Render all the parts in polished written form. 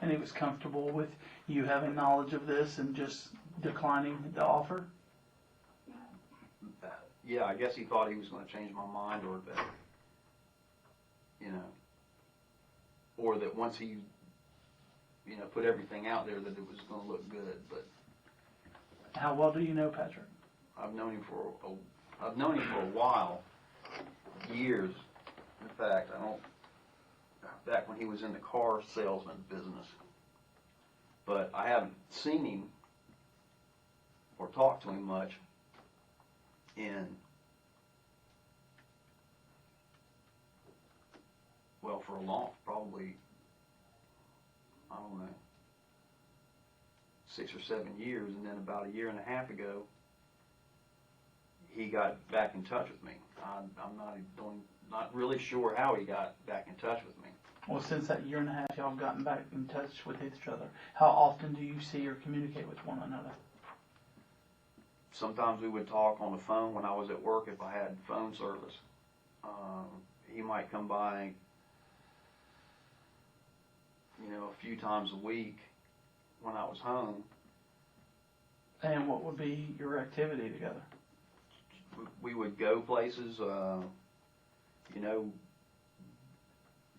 And he was comfortable with you having knowledge of this and just declining the offer? Yeah, I guess he thought he was going to change my mind, or that, or that once he, put everything out there that it was going to look good. But How well do you know Patrick? I've known him for a while, years. In fact, back when he was in the car salesman business. But I haven't seen him or talked to him much for a long, probably, I don't know, 6 or 7 years. And then about a year and a half ago, he got back in touch with me. I'm not really sure how he got back in touch with me. Well, since that year and a half, y'all have gotten back in touch with each other. How often do you see or communicate with one another? Sometimes we would talk on the phone when I was at work if I had phone service. He might come by, a few times a week when I was home. And what would be your activity together? We would go places, go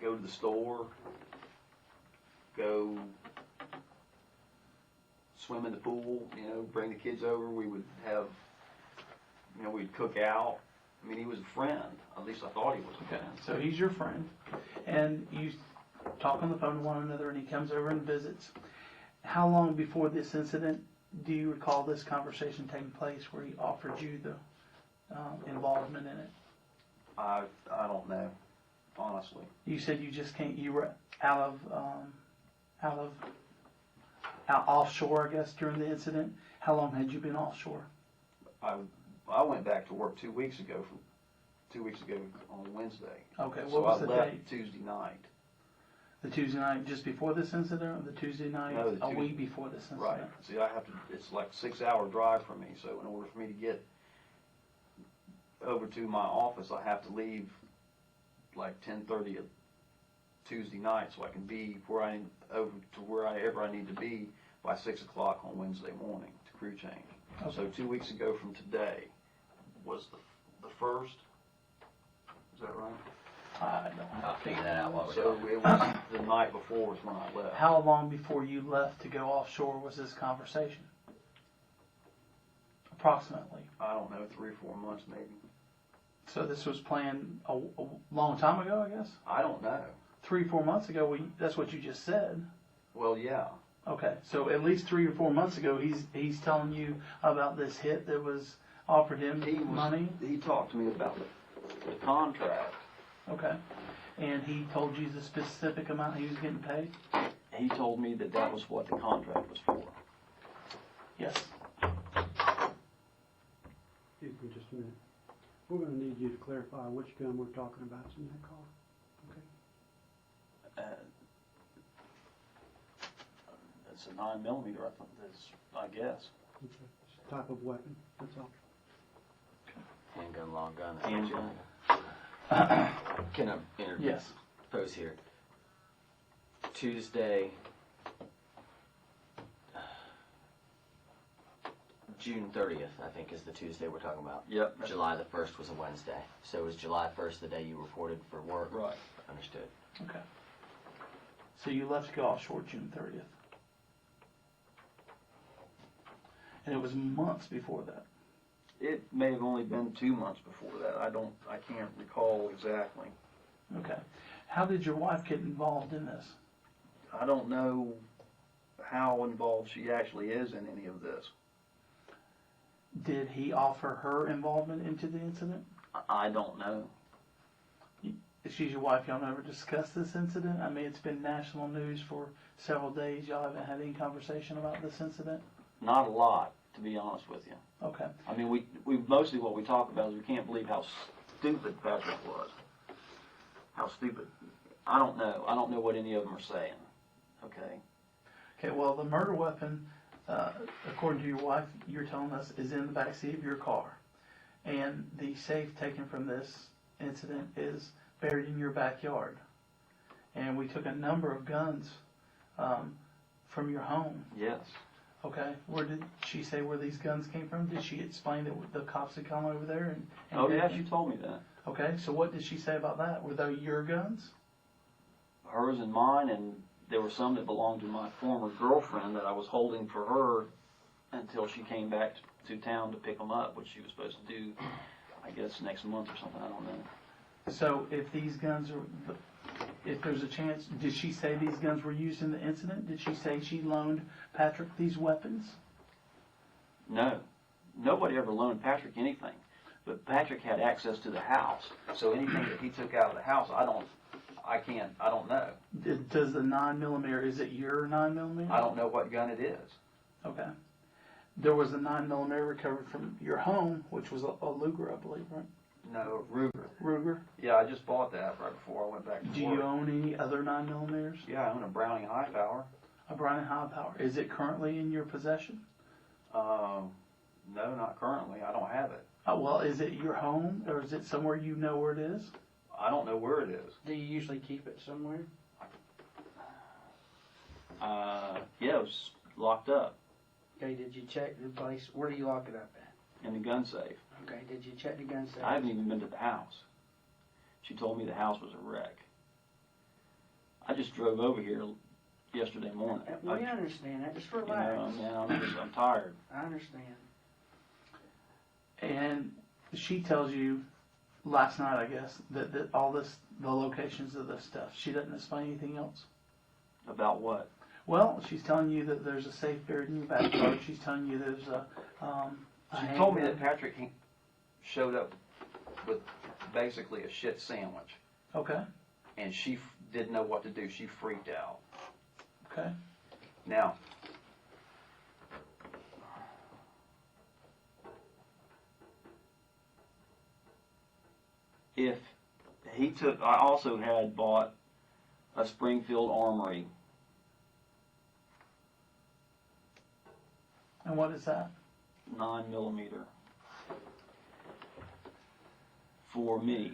to the store, go swim in the pool, bring the kids over. We would have, we'd cook out. I mean, he was a friend. At least I thought he was a friend. So he's your friend, and you talk on the phone to one another, and he comes over and visits. How long before this incident do you recall this conversation taking place where he offered you the involvement in it? I don't know, honestly. You said you just can't. You were out of offshore, I guess, during the incident. How long had you been offshore? I went back to work 2 weeks ago. From 2 weeks ago on Wednesday. Okay. What so was I the left date? Tuesday night. The Tuesday night just before this incident, or the Tuesday night a week before this incident? Right. See, it's like a 6-hour drive for me. So in order for me to get over to my office, I have to leave like 10:30 Tuesday night, so I can be wherever I need to be by 6 o'clock on Wednesday morning to crew change. Okay. So 2 weeks ago from today was the first. Is that right? I don't have I'll figure that out while we're So talking. it was the night before was when I left. How long before you left to go offshore was this conversation? Approximately. I don't know, 3 or 4 months maybe. So this was planned a long time ago, I guess? I don't know. 3 or 4 months ago, that's what you just said. Well, yeah. Okay, so at least 3 or 4 months ago, he's telling you about this hit that was offered him money? He talked to me about the contract. Okay. And he told you the specific amount he was getting paid? He told me that was what the contract was for. Yes. Excuse me just a minute. We're going to need you to clarify which gun we're talking about in that car. Okay. It's a 9mm, I guess. Okay. It's a type of weapon. That's all. Handgun, long gun. Handgun. Can I interpose Yes. here? Tuesday, June 30th, I think, is the Tuesday we're talking about. Yep. July the 1st was a Wednesday. So was July 1st the day you reported for work? Right. Understood. Okay. So you left to go offshore June 30th. And it was months before that. It may have only been 2 months before that. I can't recall exactly. Okay. How did your wife get involved in this? I don't know how involved she actually is in any of this. Did he offer her involvement into the incident? I don't know. If she's your wife, y'all never discussed this incident? I mean, it's been national news for several days. Y'all haven't had any conversation about this incident? Not a lot, to be honest with you. Okay. I mean, we mostly what we talk about is we can't believe how stupid Patrick was. How stupid. I don't know. I don't know what any of them are saying. Okay. Okay, well, the murder weapon, according to your wife, you're telling us, is in the backseat of your car. And the safe taken from this incident is buried in your backyard. And we took a number of guns from your home. Yes. Okay. Where did she say where these guns came from? Did she explain that the cops had come over there and Oh did yeah, that? she told me that. Okay. So what did she say about that? Were they your guns? Hers and mine, and there were some that belonged to my former girlfriend that I was holding for her until she came back to town to pick them up, which she was supposed to do, I guess, next month or something. I don't know. So if these guns are, if there's a chance, did she say these guns were used in the incident? Did she say she loaned Patrick these weapons? No. Nobody ever loaned Patrick anything. But Patrick had access to the house. So anything that he took out of the house, I don't know. Does the 9mm, is it your 9mm? I don't know what gun it is. Okay. There was a 9mm recovered from your home, which was a Luger, I believe, right? No, Ruger. Ruger. Yeah, I just bought that right before I went back to Do work. you own any other 9mm? Yeah, I own a Browning High Power. A Browning High Power. Is it currently in your possession? No, not currently. I don't have it. Well, is it your home, or is it somewhere you know where it is? I don't know where it is. Do you usually keep it somewhere? Yeah, it was locked up Okay, did you check the place? Where do you lock it up at? in the gun safe. Okay, did you check the gun safe? I haven't even been to the house. She told me the house was a wreck. I just drove over here yesterday morning. We understand that. Just You relax. know, man, I'm tired. I understand. And she tells you last night, I guess, that all this, the locations of this stuff. She doesn't explain anything else. About what? Well, she's telling you that there's a safe buried in your backyard. She's telling you there's a She told me that handgun. Patrick showed up with basically a shit sandwich, Okay. and she didn't know what to do. She freaked out. Okay. Now, if he took, I also had bought a Springfield Armory. And what is that? 9mm for me.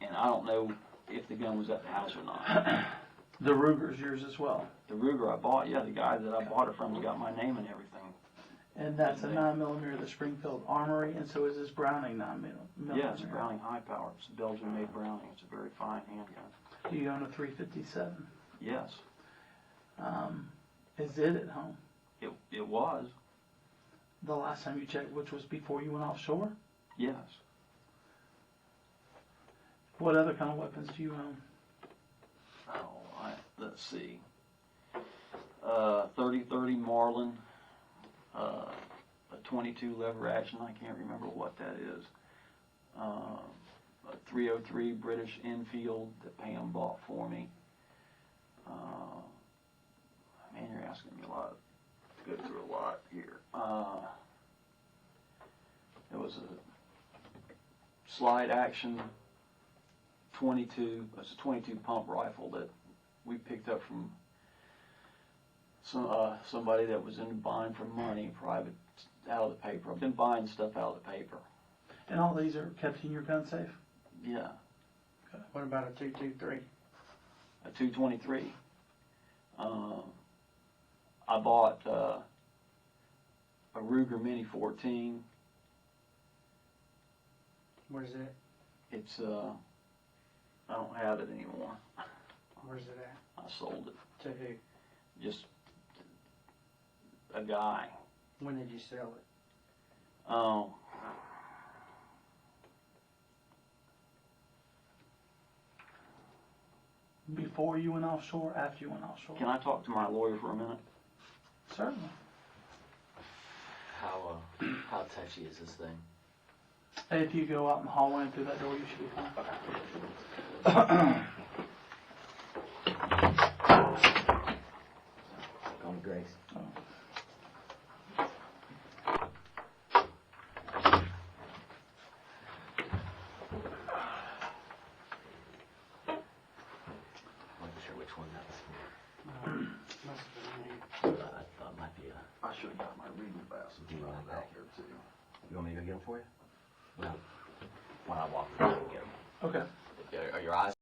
And I don't know if the gun was at the house or not. The Ruger's yours as well. The Ruger I bought, yeah, the guy that I bought it from has got my name and everything. And that's a 9mm, the Springfield Armory, and so is this Browning 9mm. Yeah, it's a Browning High Power. It's a Belgian-made Browning. It's a very fine handgun. Do you own a 357? Yes, Is it at home? it was. The last time you checked, which was before you went offshore? Yes. What other kind of weapons do you own? Oh, let's see. 30-30 Marlin, a 22 lever action. I can't remember what that is. A 303 British Enfield that Pam bought for me. Man, you're asking me a lot. Go through a lot here. It was a slide action 22. It's a 22 pump rifle that we picked up from somebody that was in buying for money, private, out of the paper. I've been buying stuff out of the paper. And all these are kept in your gun safe? Yeah, What about a 223? a 223. I bought a Ruger Mini 14. Where's it? It's I don't have it anymore. Where's it at? I sold it. To who? Just a guy. When did you sell it? Before you went offshore, after you went offshore? Can I talk to my lawyer for a minute? Certainly. How touchy is this thing? If you go out in the hallway and through that door, you should be fine. Call me Grace. I'm not sure which one that was for. Must have been me. I thought it might be a. I should have got my reading glasses. Do you want back that? here too. You want me to go get them for you? Well, when I walk through, I can get them. Okay. Are your eyes?